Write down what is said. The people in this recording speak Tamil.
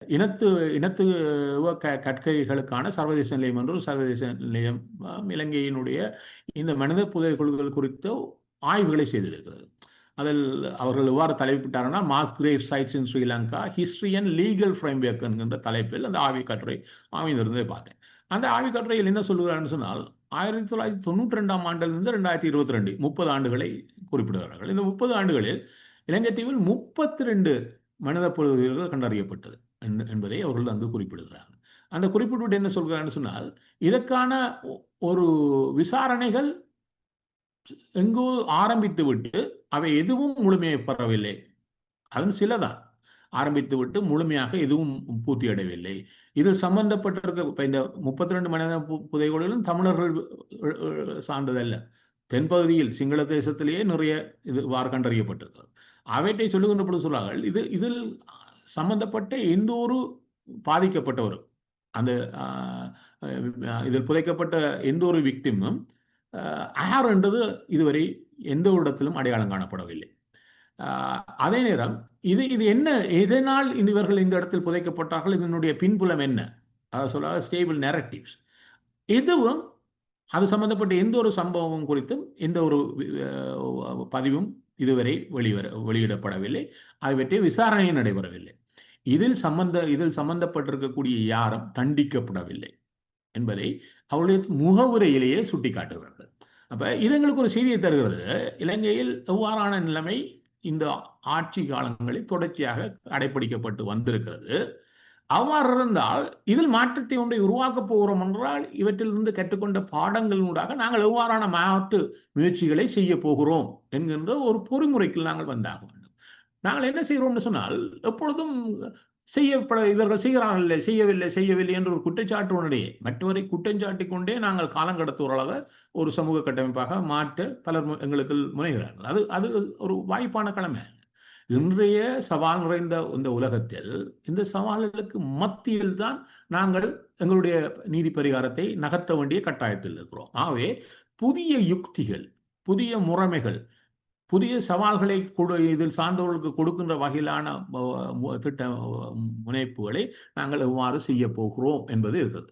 இனத்து இனத்துவ கற்கைகளுக்கான சர்வதேச நிலையம் என்று ஒரு சர்வதேச நிலையம் இலங்கையினுடைய இந்த மனித புதைகுழிகள் குறித்து ஆய்வுகளை செய்திருக்கிறது. அதில் அவர்கள் எவ்வாறு தலைப்பிட்டார்கள், mass grave sites in Sri Lanka history and legal framework என்கின்ற தலைப்பில் அந்த ஆய்வு கட்டுரை அமைந்திருந்ததை பார்த்தேன். அந்த ஆய்வு கட்டுரையில் என்ன சொல்கிறார்கள் சொன்னால், 1992ஆம் ஆண்டிலிருந்து 2022 30 ஆண்டுகளை குறிப்பிடுகிறார்கள். இந்த 30 ஆண்டுகளில் இலங்கை தீவில் 32 மனித புதைகுழிகள் கண்டறியப்பட்டது என்பதை அவர்கள் அங்கு குறிப்பிடுகிறார்கள். அந்த குறிப்பிட்டு என்ன சொல்கிறார்கள் சொன்னால், இதற்கான ஒரு விசாரணைகள் எங்கோ ஆரம்பித்து விட்டு அவை எதுவும் முழுமையை பெறவில்லை. அதுவும் சிலதான் ஆரம்பித்துவிட்டு முழுமையாக எதுவும் பூர்த்தி அடையவில்லை. இதில் சம்பந்தப்பட்டிருக்க இந்த 32 மனித புதைகுழிகளும் தமிழர்கள் சார்ந்ததல்ல. தென்பகுதியில் சிங்கள தேசத்திலேயே நிறைய இது வார் கண்டறியப்பட்டிருக்கிறது. அவற்றை சொல்லுகின்ற பொழுது சொல்றார்கள், இதில் சம்பந்தப்பட்ட எந்த ஒரு பாதிக்கப்பட்டவரும் அந்த இதில் புதைக்கப்பட்ட எந்த ஒரு விக்டிமும் யார் என்றது இதுவரை எந்த ஒரு இடத்திலும் அடையாளம் காணப்படவில்லை. அதே நேரம் இது இது என்ன, எதனால் இவர்கள் இந்த இடத்தில் புதைக்கப்பட்டார்கள், இதனுடைய பின்புலம் என்ன, அதை சொல்ல ஸ்டேபிள் நெரட்டிவ்ஸ், எதுவும் அது சம்பந்தப்பட்ட எந்த ஒரு சம்பவம் குறித்தும் எந்த ஒரு பதிவும் இதுவரை வெளியிடப்படவில்லை. அதை பற்றி விசாரணை நடைபெறவில்லை. இதில் சம்பந்தப்பட்டிருக்கக்கூடிய யாரும் தண்டிக்கப்படவில்லை என்பதை அவருடைய முகவுரையிலேயே சுட்டிக்காட்டுகிறார்கள். அப்ப இது எங்களுக்கு ஒரு செய்தியை தருகிறது. இலங்கையில் எவ்வாறான நிலைமை இந்த ஆட்சி காலங்களில் தொடர்ச்சியாக கடைபிடிக்கப்பட்டு வந்திருக்கிறது. அவ்வாறு இருந்தால் இதில் மாற்றத்தை ஒன்றை உருவாக்கப் போகிறோம் என்றால் இவற்றிலிருந்து கற்றுக்கொண்ட பாடங்களினூடாக நாங்கள் எவ்வாறான மாற்று முயற்சிகளை செய்ய போகிறோம் என்கின்ற ஒரு பொறிமுறைக்கு நாங்கள் வந்தாக வேண்டும். நாங்கள் என்ன செய்கிறோம்னு சொன்னால், எப்பொழுதும் இவர்கள் செய்யவில்லை என்ற ஒரு குற்றச்சாட்டுடனே மற்றவரை குற்றஞ்சாட்டிக் கொண்டே நாங்கள் காலம் கடத்துவதாக ஒரு சமூக கட்டமைப்பாக மாற்ற பலர் எங்களுக்கு முனைகிறார்கள். அது ஒரு வாய்ப்பான கடமை. இன்றைய சவால் நிறைந்த இந்த உலகத்தில் இந்த சவால்களுக்கு மத்தியில் தான் நாங்கள் எங்களுடைய நீதி பரிகாரத்தை நகர்த்த வேண்டிய கட்டாயத்தில் இருக்கிறோம். ஆகவே புதிய யுக்திகள், புதிய முறைமைகள், புதிய சவால்களை இதில் சார்ந்தவர்களுக்கு கொடுக்கின்ற வகையிலான திட்ட முனைப்புகளை நாங்கள் எவ்வாறு செய்ய போகிறோம் என்பது இருக்கிறது.